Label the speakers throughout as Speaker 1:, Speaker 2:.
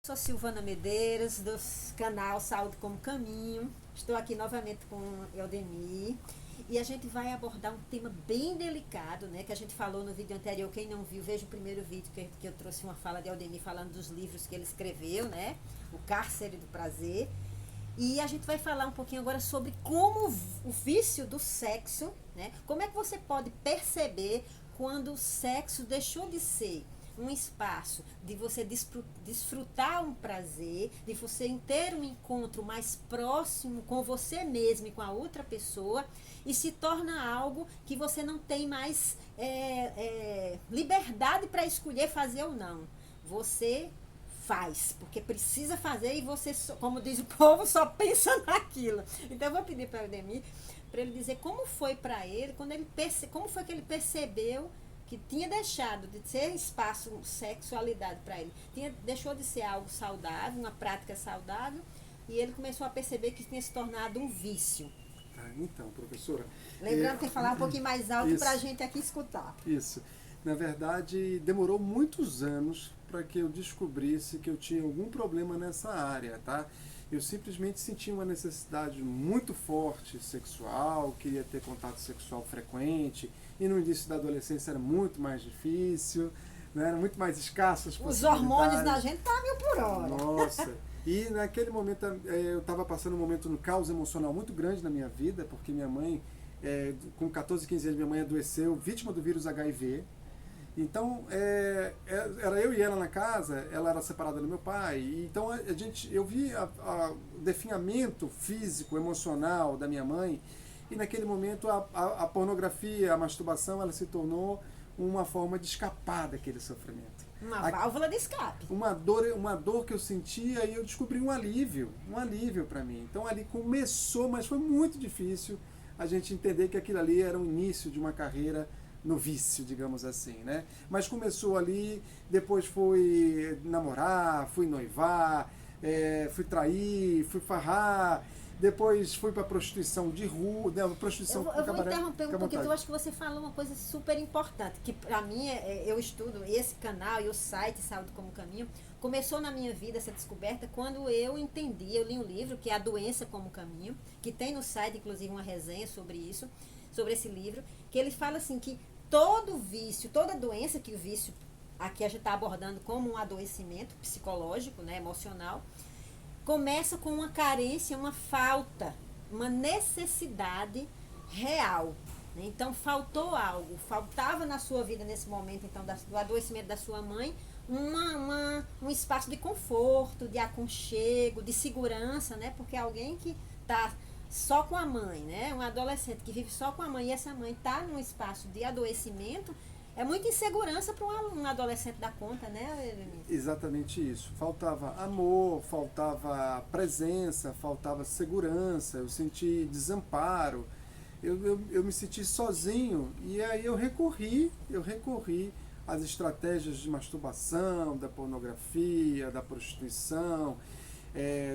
Speaker 1: Sou Silvana Medeiros, do canal Saúde como Caminho. Estou aqui novamente com Eudemir e a gente vai abordar um tema bem delicado, né? Que a gente falou no vídeo anterior. Quem não viu, veja o primeiro vídeo que eu trouxe uma fala de Eudemir falando dos livros que ele escreveu, né? O Cárcere do Prazer. E a gente vai falar um pouquinho agora sobre como o vício do sexo, né? Como é que você pode perceber quando o sexo deixou de ser um espaço de você desfrutar um prazer, de você ter um encontro mais próximo com você mesmo e com a outra pessoa, e se torna algo que você não tem mais liberdade para escolher fazer ou não. Você faz, porque precisa fazer e você, como diz o povo, só pensa naquilo. Então eu vou pedir para o Eudemir para ele dizer como foi para ele, como foi que ele percebeu que tinha deixado de ser espaço, sexualidade para ele, deixou de ser algo saudável, uma prática saudável, e ele começou a perceber que tinha se tornado um vício.
Speaker 2: Então, professora...
Speaker 1: Lembrando que falar um pouquinho mais alto para a
Speaker 2: isso,
Speaker 1: gente aqui escutar.
Speaker 2: Isso. Na verdade, demorou muitos anos para que eu descobrisse que eu tinha algum problema nessa área, tá? Eu simplesmente sentia uma necessidade muito forte sexual, queria ter contato sexual frequente, e no início da adolescência era muito mais difícil, né? Era muito mais escasso as
Speaker 1: Os
Speaker 2: possibilidades.
Speaker 1: hormônios da gente tá 1000 por hora.
Speaker 2: Nossa! E naquele momento eu estava passando um momento no caos emocional muito grande na minha vida, porque minha mãe, com 14, 15 anos, minha mãe adoeceu, vítima do vírus HIV. Então, era eu e ela na casa, ela era separada do meu pai, e então eu vi o definhamento físico, emocional da minha mãe, e naquele momento a pornografia, a masturbação, ela se tornou uma forma de escapar daquele sofrimento.
Speaker 1: Uma válvula de escape.
Speaker 2: Uma dor que eu sentia, e eu descobri um alívio para mim. Então ali começou, mas foi muito difícil a gente entender que aquilo ali era o início de uma carreira no vício, digamos assim, né? Mas começou ali, depois fui namorar, fui noivar, fui trair, fui farrar, depois fui para prostituição de rua, prostituição
Speaker 1: Eu vou interromper um pouquinho, eu acho que você falou uma coisa super importante, que para mim, eu estudo esse canal e o site Saúde como Caminho, começou na minha vida essa descoberta quando eu entendi, eu li um livro que é A Doença como Caminho, que tem no site, inclusive, uma resenha sobre isso, sobre esse livro, que ele fala assim que todo vício, toda doença que o vício, aqui a gente está abordando como um adoecimento psicológico, né, emocional, começa com uma carência, uma falta, uma necessidade real. Né? Então faltou algo, faltava na sua vida nesse momento então do adoecimento da sua mãe um espaço de conforto, de aconchego, de segurança, né? Porque alguém que está só com a mãe, né? Um adolescente que vive só com a mãe e essa mãe está num espaço de adoecimento, é muita insegurança para um adolescente dar conta, né?
Speaker 2: Exatamente isso. Faltava amor, faltava presença, faltava segurança, eu senti desamparo, eu me senti sozinho, e aí eu recorri às estratégias de masturbação, da pornografia, da prostituição,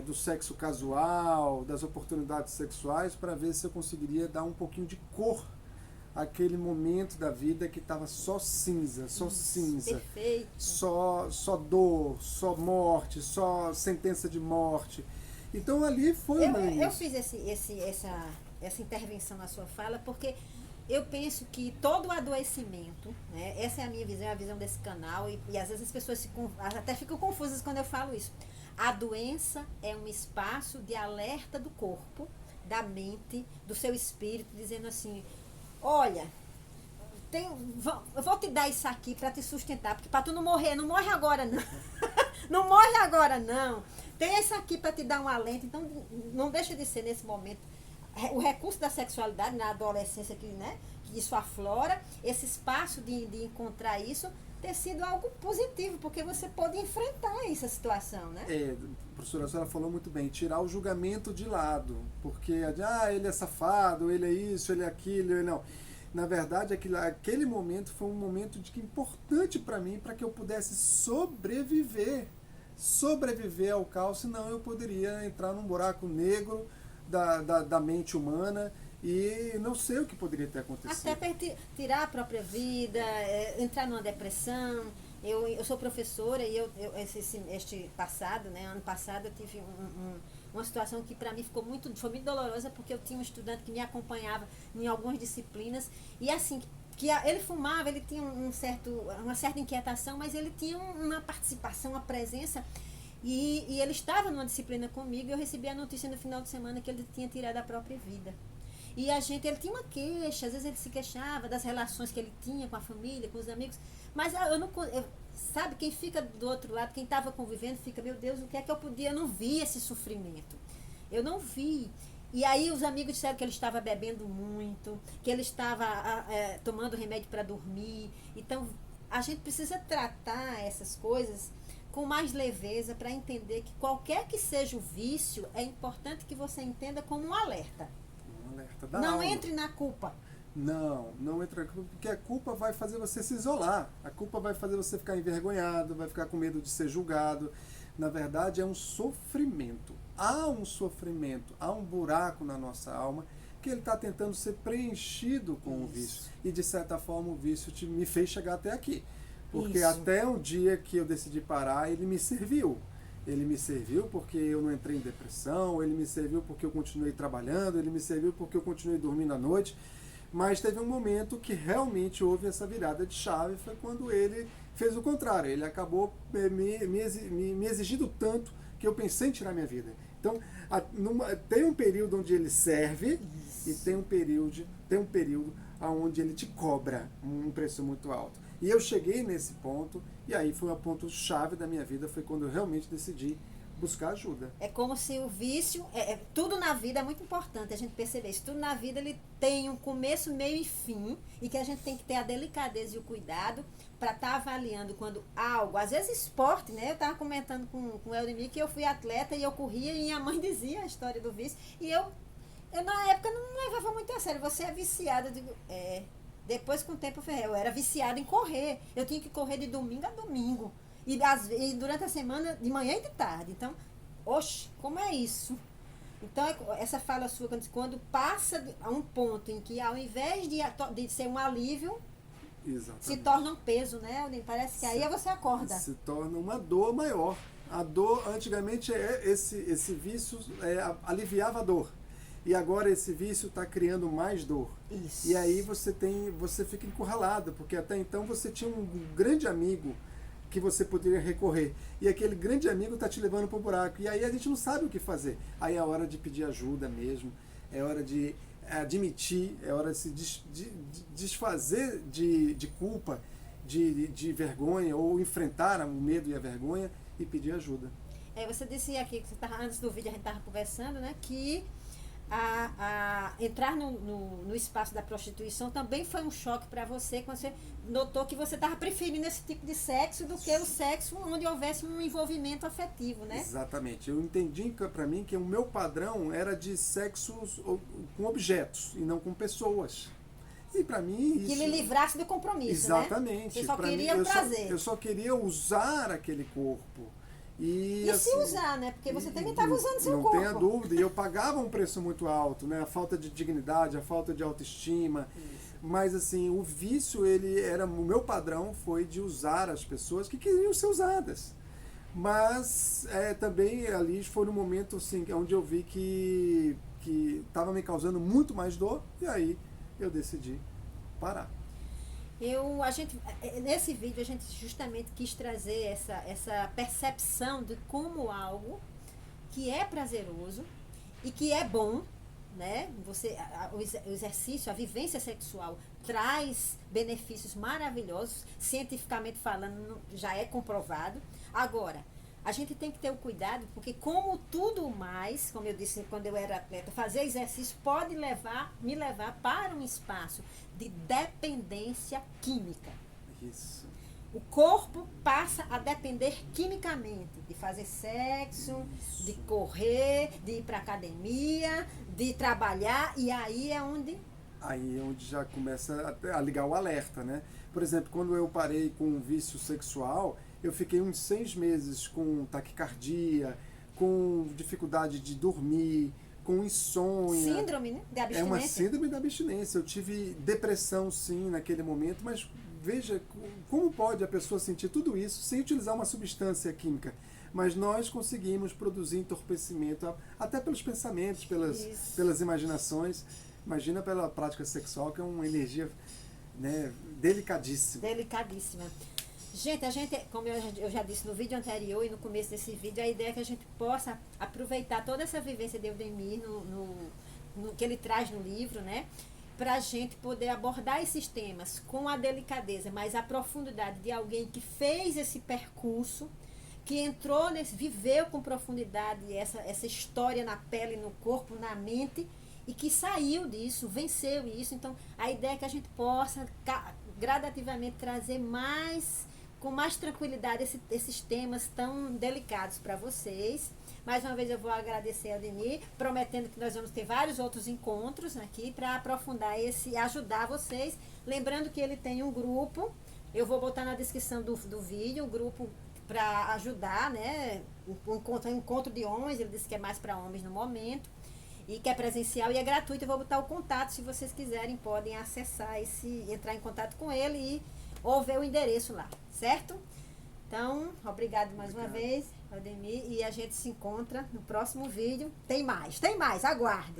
Speaker 2: do sexo casual, das oportunidades sexuais, para ver se eu conseguiria dar um pouquinho de cor àquele momento da vida que estava só cinza,
Speaker 1: Perfeito.
Speaker 2: só dor, só morte, só sentença de morte. Então ali foi
Speaker 1: eu fiz essa intervenção na sua fala porque eu penso que todo adoecimento, né, essa é a minha visão, é a visão desse canal, e às vezes as pessoas até ficam confusas quando eu falo isso. A doença é um espaço de alerta do corpo, da mente, do seu espírito, dizendo assim, olha, eu vou te dar isso aqui para te sustentar, porque para tu não morrer, não morre agora não. Não morre agora não. Tem isso aqui para te dar um alento, então não deixa de ser nesse momento o recurso da sexualidade na adolescência que isso aflora, esse espaço de encontrar isso ter sido algo positivo, porque você pode enfrentar essa situação, né?
Speaker 2: Professora, a senhora falou muito bem, tirar o julgamento de lado, porque ele é safado, ele é isso, ele é aquilo, ele não. Na verdade, aquele momento foi um momento importante para mim, para que eu pudesse sobreviver ao caos, senão eu poderia entrar num buraco negro da mente humana e não sei o que poderia ter acontecido.
Speaker 1: Até para tirar a própria vida, entrar numa depressão, Eu sou professora e este passado, né, ano passado, eu tive uma situação que para mim foi muito dolorosa, porque eu tinha um estudante que me acompanhava em algumas disciplinas, e assim, ele fumava, ele tinha uma certa inquietação, mas ele tinha uma participação, uma presença, e ele estava numa disciplina comigo, e eu recebi a notícia no final de semana que ele tinha tirado a própria vida. E ele tinha uma queixa, às vezes ele se queixava das relações que ele tinha com a família, com os amigos, mas sabe, quem fica do outro lado, quem estava convivendo, fica, meu Deus, o que é que eu podia? Eu não vi esse sofrimento. Eu não vi. E aí os amigos disseram que ele estava bebendo muito, que ele estava tomando remédio para dormir. Então, a gente precisa tratar essas coisas com mais leveza para entender que qualquer que seja o vício, é importante que você entenda como um alerta. Não entre na culpa.
Speaker 2: Não entra na culpa, porque a culpa vai fazer você se isolar. A culpa vai fazer você ficar envergonhado, vai ficar com medo de ser julgado. Na verdade, é um sofrimento. Há um sofrimento, há um buraco na nossa alma que ele está tentando ser preenchido com o vício. E, de certa forma, o vício me fez chegar até aqui. Porque até o dia que eu decidi parar, ele me serviu. Ele me serviu porque eu não entrei em depressão, ele me serviu porque eu continuei trabalhando, ele me serviu porque eu continuei dormindo à noite. Mas teve um momento que realmente houve essa virada de chave, foi quando ele fez o contrário. Ele acabou me exigindo tanto que eu pensei em tirar minha vida. Então, tem um período onde ele serve e tem um período onde ele te cobra um preço muito alto. E eu cheguei nesse ponto, e aí foi o ponto-chave da minha vida, foi quando eu realmente decidi buscar ajuda.
Speaker 1: É como se o vício, tudo na vida é muito importante a gente perceber isso, tudo na vida ele tem um começo, meio e fim, e que a gente tem que ter a delicadeza e o cuidado para estar avaliando quando algo, às vezes esporte, né? Eu estava comentando com o Eldemir que eu fui atleta e eu corria e minha mãe dizia a história do vício, e eu na época não levava muito a sério, você é viciada, eu digo, depois com o tempo eu era viciada em correr, eu tinha que correr de domingo a domingo, e durante a semana, de manhã e de tarde. Então, oxe, como é isso? Então, essa fala sua, quando passa a um ponto em que, ao invés de ser um alívio, se torna um peso, né? Parece que aí você acorda.
Speaker 2: Se torna uma dor maior. A dor, antigamente, esse vício aliviava a dor. E agora esse vício está criando mais dor.
Speaker 1: Isso.
Speaker 2: E aí você fica encurralado, porque até então você tinha um grande amigo que você poderia recorrer. E aquele grande amigo está te levando para o buraco. E aí a gente não sabe o que fazer. Aí é hora de pedir ajuda mesmo. É hora de admitir. É hora de se desfazer de culpa, de vergonha, ou enfrentar o medo e a vergonha e pedir ajuda.
Speaker 1: Você disse aqui, antes do vídeo a gente estava conversando, né, que entrar no espaço da prostituição também foi um choque para você, quando você notou que você estava preferindo esse tipo de sexo do que o sexo onde houvesse um envolvimento afetivo, né?
Speaker 2: Exatamente. Eu entendi para mim que o meu padrão era de sexo com objetos e não com pessoas. E para mim isso...
Speaker 1: Que lhe livrasse do compromisso,
Speaker 2: exatamente.
Speaker 1: Né? Você só queria o prazer.
Speaker 2: Eu só queria usar aquele corpo. E
Speaker 1: assim, se usar, né? Porque você também estava usando seu corpo.
Speaker 2: Não tenha dúvida. E eu pagava um preço muito alto, né? A falta de dignidade, a falta de autoestima. Isso. Mas assim, o vício, o meu padrão foi de usar as pessoas que queriam ser usadas. Mas também ali foi no momento assim, onde eu vi que estava me causando muito mais dor. E aí eu decidi parar.
Speaker 1: Nesse vídeo a gente justamente quis trazer essa percepção de como algo que é prazeroso e que é bom, né? O exercício, a vivência sexual traz benefícios maravilhosos, cientificamente falando, já é comprovado. Agora, a gente tem que ter o cuidado, porque como tudo mais, como eu disse quando eu era atleta, fazer exercício pode me levar para um espaço de dependência química.
Speaker 2: Isso.
Speaker 1: O corpo passa a depender quimicamente de fazer sexo, isso, de correr, de ir para academia, de trabalhar, e aí é onde...
Speaker 2: Aí é onde já começa a ligar o alerta, né? Por exemplo, quando eu parei com um vício sexual, eu fiquei uns 6 meses com taquicardia, com dificuldade de dormir, com insônia.
Speaker 1: Síndrome, né? De abstinência.
Speaker 2: É uma síndrome da abstinência. Eu tive depressão, sim, naquele momento, mas veja como pode a pessoa sentir tudo isso sem utilizar uma substância química. Mas nós conseguimos produzir entorpecimento, até pelos pensamentos, pelas imaginações. Imagina pela prática sexual, que é uma energia, né, delicadíssima.
Speaker 1: Delicadíssima. Gente, como eu já disse no vídeo anterior e no começo desse vídeo, a ideia é que a gente possa aproveitar toda essa vivência de Eudemir no que ele traz no livro, né? Para a gente poder abordar esses temas com a delicadeza, mas a profundidade de alguém que fez esse percurso, que entrou viveu com profundidade essa história na pele, no corpo, na mente, e que saiu disso, venceu isso. Então, a ideia é que a gente possa gradativamente trazer com mais tranquilidade esses temas tão delicados para vocês. Mais uma vez eu vou agradecer ao Eudemir, prometendo que nós vamos ter vários outros encontros aqui para aprofundar ajudar vocês. Lembrando que ele tem um grupo, eu vou botar na descrição do vídeo, um grupo para ajudar, né? Um encontro de homens, ele disse que é mais para homens no momento, e que é presencial e é gratuito. Eu vou botar o contato, se vocês quiserem, podem acessar entrar em contato com ele ou ver o endereço lá, certo? Então, obrigado mais uma vez, Eudemir, e a gente se encontra no próximo vídeo. Tem mais, aguarde!